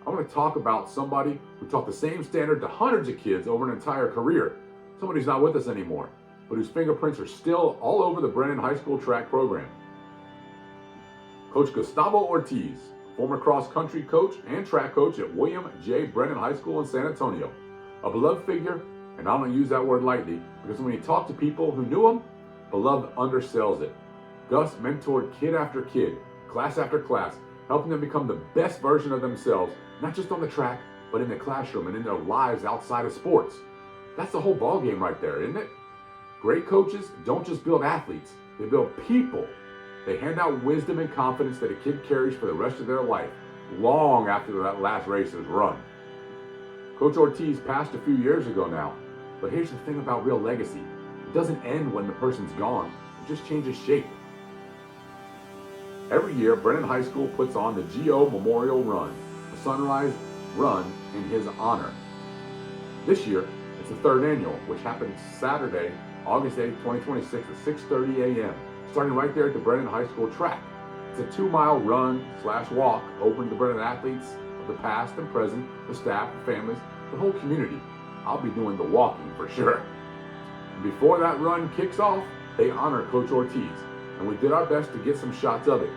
I want to talk about somebody who taught the same standard to hundreds of kids over an entire career. Somebody who's not with us anymore, but whose fingerprints are still all over the Brennan High School track program. Coach Gustavo Ortiz, former cross-country coach and track coach at William J. Brennan High School in San Antonio. A beloved figure, and I don't use that word lightly, because when you talk to people who knew him, beloved undersells it. Gus mentored kid after kid, class after class, helping them become the best version of themselves, not just on the track, but in the classroom and in their lives outside of sports. That's the whole ballgame right there, isn't it? Great coaches don't just build athletes, they build people. They hand out wisdom and confidence that a kid carries for the rest of their life, long after that last race is run. Coach Ortiz passed a few years ago now, but here's the thing about real legacy. It doesn't end when the person's gone, it just changes shape. Every year, Brennan High School puts on the G.O. Memorial Run, a sunrise run in his honor. This year, it's the third annual, which happens Saturday, August 8, 2026 at 6:30 a.m., starting right there at the Brennan High School track. It's a 2-mile run/walk open to Brennan athletes of the past and present, the staff, the families, the whole community. I'll be doing the walking for sure. And before that run kicks off, they honor Coach Ortiz, and we did our best to get some shots of it.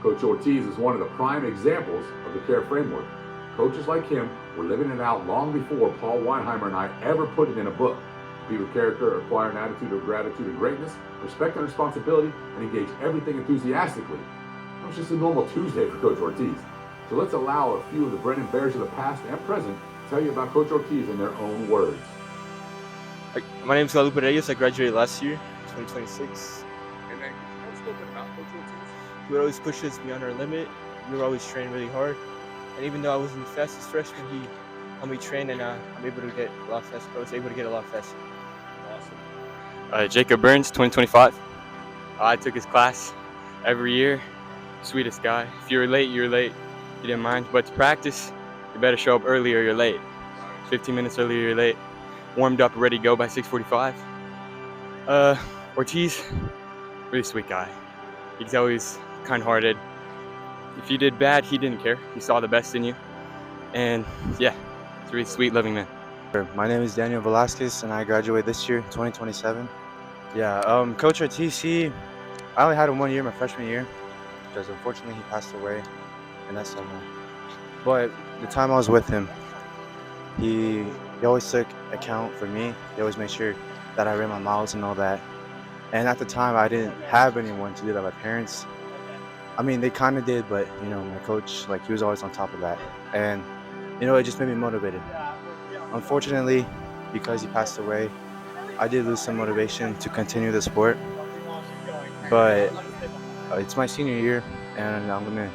Coach Ortiz is one of the prime examples of the CARE framework. Coaches like him were living it out long before Paul Weinheimer and I ever put it in a book. Be with character, acquire an attitude of gratitude and greatness, respect and responsibility, and engage everything enthusiastically. That was just a normal Tuesday for Coach Ortiz. So let's allow a few of the Brennan Bears of the past and present to tell you about Coach Ortiz in their own words. My name is Gustavo. I graduated last year, 2026. And then, tell us a little bit about Coach Ortiz. He would always push us beyond our limit. We were always training really hard. And even though I wasn't the fastest freshman, he helped me train, and I'm able to get a lot faster. I was able to get a lot faster. Awesome. Jacob Burns, 2025. I took his class every year. Sweetest guy. If you're late, you're late. You didn't mind. But to practice, you better show up early or you're late. 15 minutes earlier, you're late. Warmed up, ready to go by 6:45. Ortiz, really sweet guy. He's always kind-hearted. If you did bad, he didn't care. He saw the best in you. And yeah, it's a really sweet, loving man. My name is Daniel Velasquez, and I graduate this year, 2027. Coach Ortiz, I only had him 1 year, my freshman year, because unfortunately he passed away in that summer. But the time I was with him, he always took account for me. He always made sure that I ran my miles and all that. And at the time, I didn't have anyone to do that. My parents, I mean, they kind of did, but, my coach, he was always on top of that. And, it just made me motivated. Unfortunately, because he passed away, I did lose some motivation to continue the sport. But it's my senior year, and I'm going to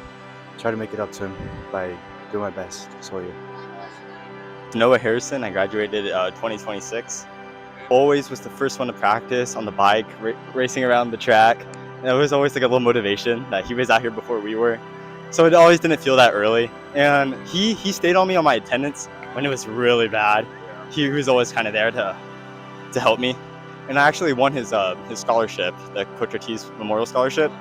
try to make it up to him by doing my best this whole year. Noah Harrison, I graduated 2026. Always was the first one to practice on the bike, racing around the track. And it was always a little motivation that he was out here before we were. So it always didn't feel that early. And he stayed on me on my attendance when it was really bad. He was always kind of there to help me. And I actually won his scholarship, the Coach Ortiz Memorial Scholarship.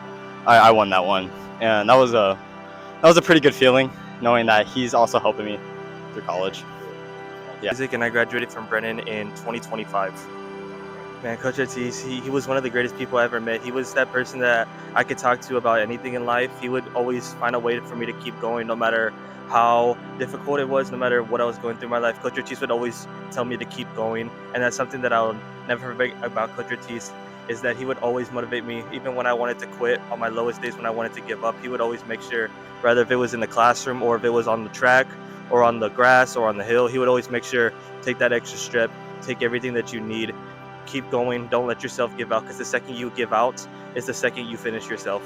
I won that one. And that was a pretty good feeling, knowing that he's also helping me through college. Yeah. And I graduated from Brennan in 2025. Man, Coach Ortiz, he was one of the greatest people I ever met. He was that person that I could talk to about anything in life. He would always find a way for me to keep going, no matter how difficult it was, no matter what I was going through in my life. Coach Ortiz would always tell me to keep going. And that's something that I'll never forget about Coach Ortiz, is that he would always motivate me. Even when I wanted to quit, on my lowest days when I wanted to give up, he would always make sure, whether if it was in the classroom or if it was on the track or on the grass or on the hill, he would always make sure take that extra step take everything that you need, keep going, don't let yourself give out, because the second you give out is the second you finish yourself.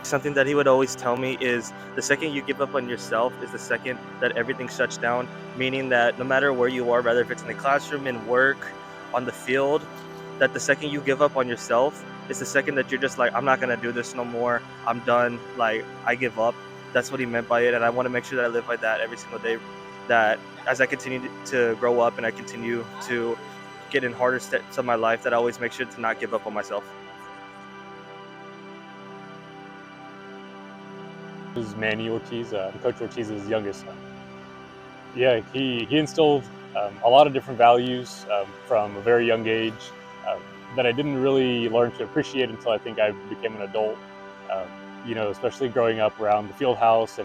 Something that he would always tell me is the second you give up on yourself is the second that everything shuts down, meaning that no matter where you are, whether if it's in the classroom, in work, on the field, that the second you give up on yourself is the second that you're just like, I'm not going to do this no more. I'm done. Like, I give up. That's what he meant by it. And I want to make sure that I live by that every single day, that as I continue to grow up and I continue to get in harder steps of my life, that I always make sure to not give up on myself. This is Manny Ortiz, Coach Ortiz's youngest son. Yeah, he instilled a lot of different values from a very young age that I didn't really learn to appreciate until I think I became an adult. You know, especially growing up around the field house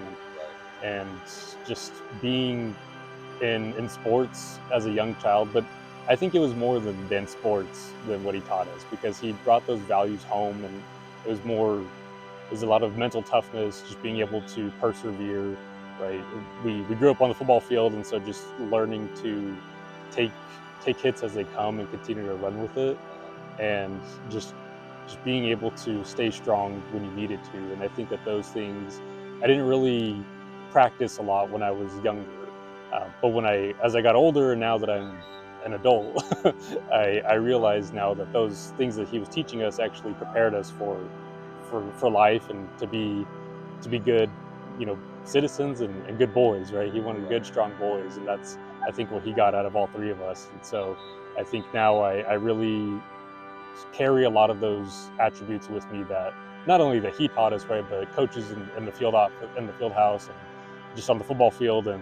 and just being in sports as a young child. But I think it was more than sports than what he taught us, because he brought those values home, and it was a lot of mental toughness, just being able to persevere, right? We grew up on the football field, and so just learning to take hits as they come and continue to run with it, and just being able to stay strong when you needed to. And I think that those things I didn't really practice a lot when I was younger, but as I got older, and now that I'm an adult, I realize now that those things that he was teaching us actually prepared us for life, and to be good, you know, citizens and good boys, right? He wanted good, strong boys, and that's, I think, what he got out of all three of us. And so I think now I really carry a lot of those attributes with me, that not only that he taught us, right, but coaches in the field house, and just on the football field and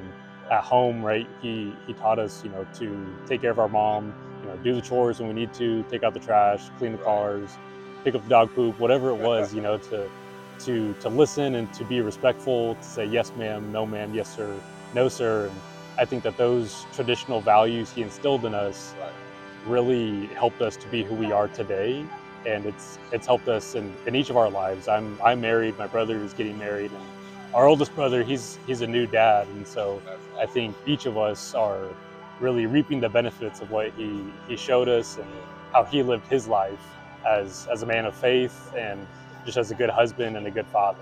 at home, right? He taught us, you know, to take care of our mom, you know, do the chores when we need to, take out the trash, clean the cars, pick up the dog poop, whatever it was, you know, to listen and to be respectful, to say yes ma'am, no ma'am, yes sir, no sir. And I think that those traditional values he instilled in us really helped us to be who we are today, and it's helped us in each of our lives. I'm married, my brother is getting married, and our oldest brother, he's a new dad, and so I think each of us are really reaping the benefits of what he showed us, and how he lived his life as a man of faith, and just as a good husband and a good father.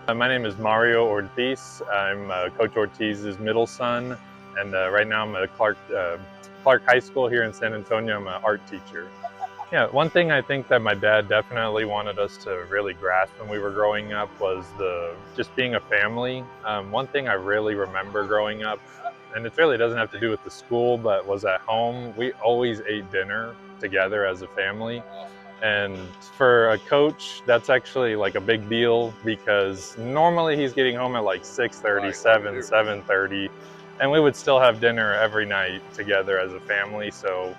My name is Mario Ortiz. I'm Coach Ortiz's middle son, and right now I'm at Clark High School here in San Antonio. I'm an art teacher. Yeah, one thing I think that my dad definitely wanted us to really grasp when we were growing up was just being a family. One thing I really remember growing up, and it really doesn't have to do with the school, but was at home, we always ate dinner together as a family. And for a coach, that's actually like a big deal, because normally he's getting home at like 6:30, 7:30, and we would still have dinner every night together as a family. So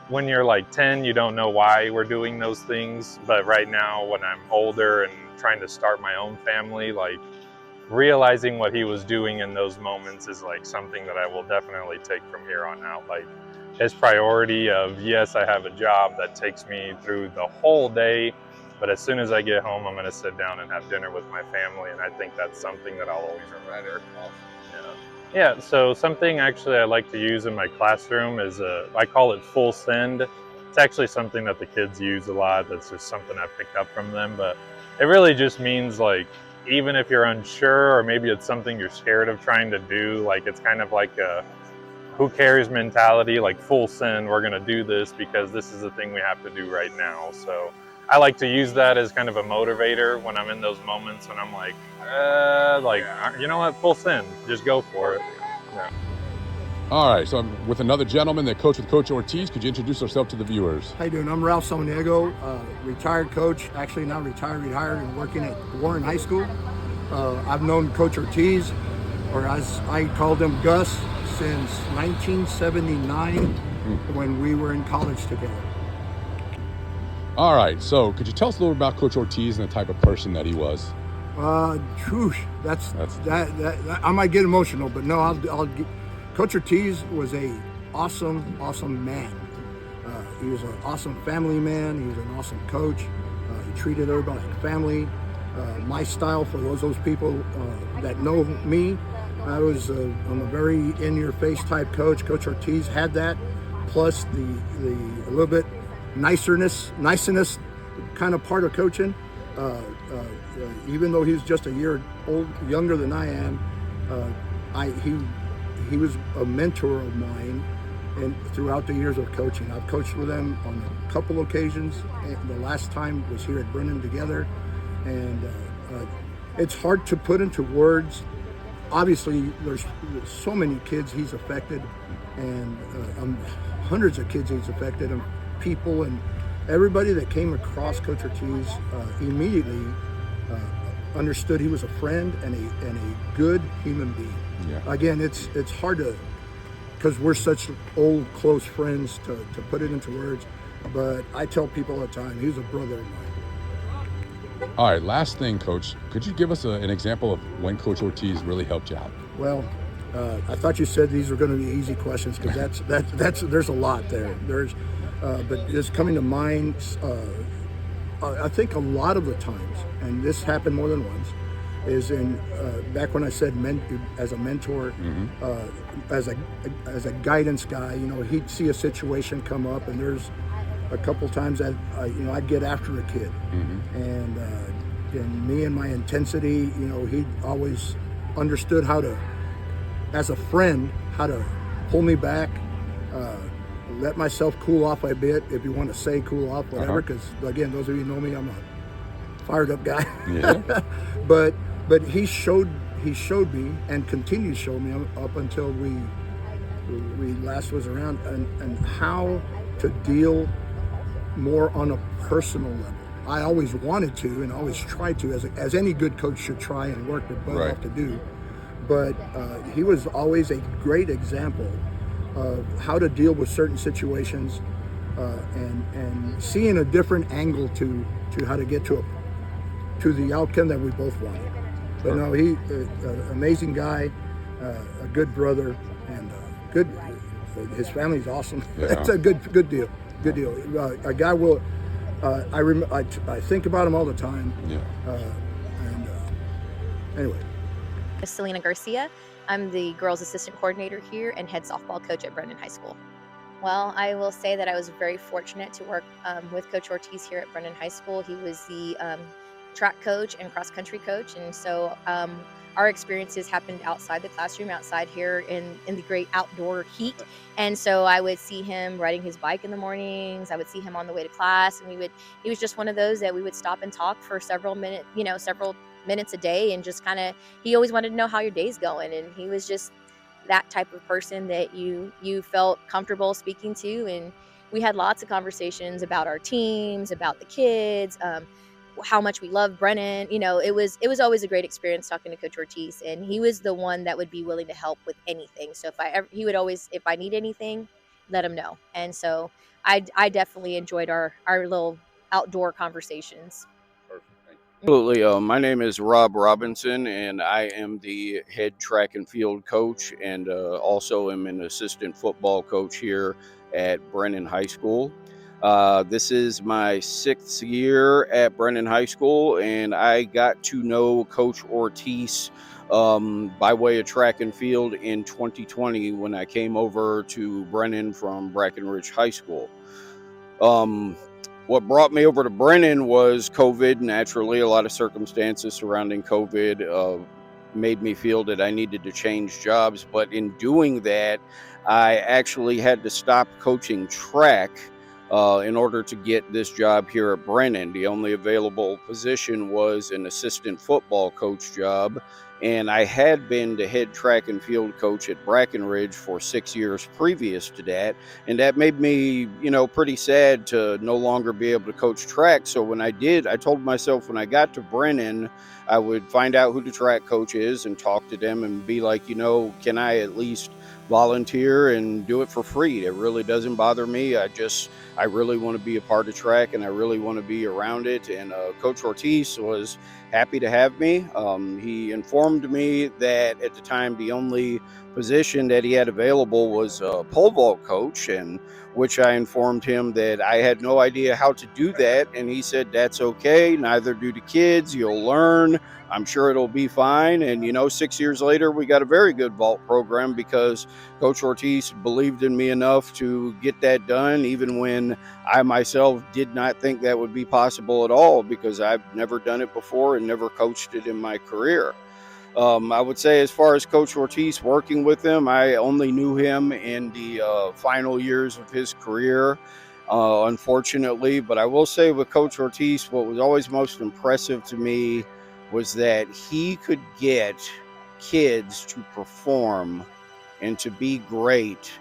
when you're like 10, you don't know why we're doing those things. But right now, when I'm older and trying to start my own family, like realizing what he was doing in those moments is like something that I will definitely take from here on out. Like his priority of, yes, I have a job that takes me through the whole day, but as soon as I get home, I'm going to sit down and have dinner with my family. And I think that's something that I'll always remember. Yeah, so something actually I like to use in my classroom is, I call it full send. It's actually something that the kids use a lot. That's just something I picked up from them. But it really just means, like, even if you're unsure, or maybe it's something you're scared of trying to do, like it's kind of like a who cares mentality, like full send, we're going to do this because this is the thing we have to do right now. So I like to use that as kind of a motivator when I'm in those moments when I'm like, you know what, full send, just go for it. Yeah. All right, so I'm with another gentleman that coached with Coach Ortiz. Could you introduce yourself to the viewers? How you doing? I'm Ralph Samaniego, retired coach, actually not retired and working at Warren High School. I've known Coach Ortiz, or as I called him, Gus, since 1979 when we were in college together. All right, so could you tell us a little bit about Coach Ortiz and the type of person that he was? That's I might get emotional, but no, Coach Ortiz was a awesome man. He was an awesome family man. He was an awesome coach. He treated everybody like family. My style, for those people that know me, I'm a very in-your-face type coach. Coach Ortiz had that plus the a little bit niceness kind of part of coaching. Even though he's just a year younger than I am, he was a mentor of mine, and throughout the years of coaching, I've coached with him on a couple occasions. And the last time was here at Brennan together, and it's hard to put into words. Obviously, there's so many kids he's affected, and hundreds of kids he's affected, and people and everybody that came across Coach Ortiz immediately understood he was a friend and a good human being. Yeah. Again, it's hard to, because we're such old, close friends, to put it into words, but I tell people all the time, he's a brother of mine. All right, last thing, Coach. Could you give us an example of when Coach Ortiz really helped you out? Well, I thought you said these were going to be easy questions, because that's there's a lot there. But just coming to mind, I think a lot of the times, and this happened more than once, is in back when I said as a mentor, as a guidance guy. He'd see a situation come up, and there's a couple times that I'd get after a kid, and me and my intensity, he always understood how to, as a friend, how to pull me back, let myself cool off a bit, if you want to say cool off, whatever, because again, those of you who know me, I'm a fired up guy. Yeah. but he showed me and continued to show me up until we last was around, and how to deal more on a personal level. I always wanted to, and always tried to, as any good coach should try and work their butt off to do. But he was always a great example of how to deal with certain situations, and seeing a different angle to how to get to the outcome that we both wanted. But no, he amazing guy, a good brother, and good. His family's awesome. Yeah. It's a good deal. Good deal. A guy will. I think about him all the time. Yeah. Anyway. Selena Garcia. I'm the girls assistant coordinator here and head softball coach at Brennan High School. Well, I will say that I was very fortunate to work with Coach Ortiz here at Brennan High School. He was the track coach and cross country coach, and so our experiences happened outside the classroom, outside here in the great outdoor heat. And so I would see him riding his bike in the mornings. I would see him on the way to class, and he was just one of those that we would stop and talk for several minutes a day, and just kind of, he always wanted to know how your day's going, and he was just that type of person that you felt comfortable speaking to. And we had lots of conversations about our teams, about the kids, how much we love Brennan. It was always a great experience talking to Coach Ortiz, and he was the one that would be willing to help with anything. So if I need anything, let him know. And so I definitely enjoyed our little outdoor conversations. Absolutely. My name is Rob Robinson, and I am the head track and field coach, and also am an assistant football coach here at Brennan High School. This is my 6th year at Brennan High School, and I got to know Coach Ortiz by way of track and field in 2020 when I came over to Brennan from Brackenridge High School. What brought me over to Brennan was COVID. Naturally, a lot of circumstances surrounding COVID made me feel that I needed to change jobs. But in doing that, I actually had to stop coaching track in order to get this job here at Brennan. The only available position was an assistant football coach job, and I had been the head track and field coach at Brackenridge for 6 years previous to that, and that made me, pretty sad to no longer be able to coach track. So when I told myself when I got to Brennan, I would find out who the track coach is and talk to them and be like, can I at least volunteer and do it for free? It really doesn't bother me. I really want to be a part of track, and I really want to be around it. And Coach Ortiz was happy to have me. He informed informed me that at the time the only position that he had available was a pole vault coach, and which I informed him that I had no idea how to do that. And he said, that's okay. Neither do the kids. You'll learn. I'm sure it'll be fine. And, 6 years later, we got a very good vault program because Coach Ortiz believed in me enough to get that done, even when I myself did not think that would be possible at all, because I've never done it before and never coached it in my career. I would say, as far as Coach Ortiz, working with him, I only knew him in the final years of his career, unfortunately. But I will say with Coach Ortiz, what was always most impressive to me was that he could get kids to perform and to be great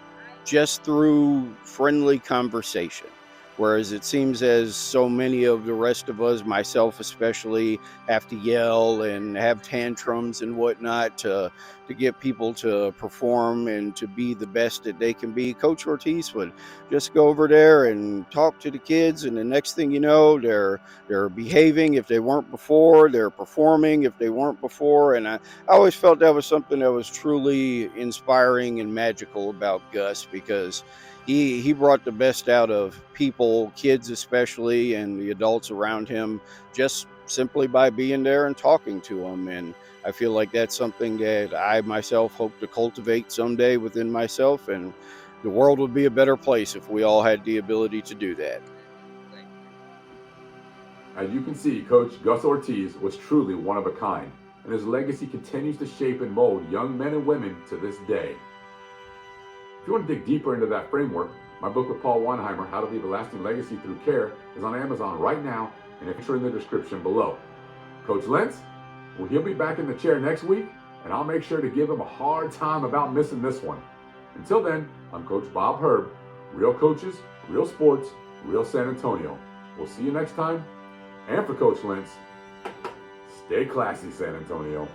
just through friendly conversation. Whereas it seems as so many of the rest of us, myself especially, have to yell and have tantrums and whatnot to get people to perform and to be the best that they can be. Coach Ortiz would just go over there and talk to the kids, and the next thing you know, they're behaving if they weren't before, they're performing if they weren't before. And I always felt that was something that was truly inspiring and magical about Gus, because he brought the best out of people, kids especially, and the adults around him, just simply by being there and talking to them. And I feel like that's something that I myself hope to cultivate someday within myself, and the world would be a better place if we all had the ability to do that. As you can see, Coach Gus Ortiz was truly one of a kind, and his legacy continues to shape and mold young men and women to this day. If you want to dig deeper into that framework, my book with Paul Weinheimer, How to Leave a Lasting Legacy Through Care, is on Amazon right now, and it's in the description below. Coach Lentz, well, he'll be back in the chair next week, and I'll make sure to give him a hard time about missing this one. Until then, I'm Coach Bob Herb. Real coaches, real sports, real San Antonio. We'll see you next time. And for Coach Lentz, stay classy, San Antonio.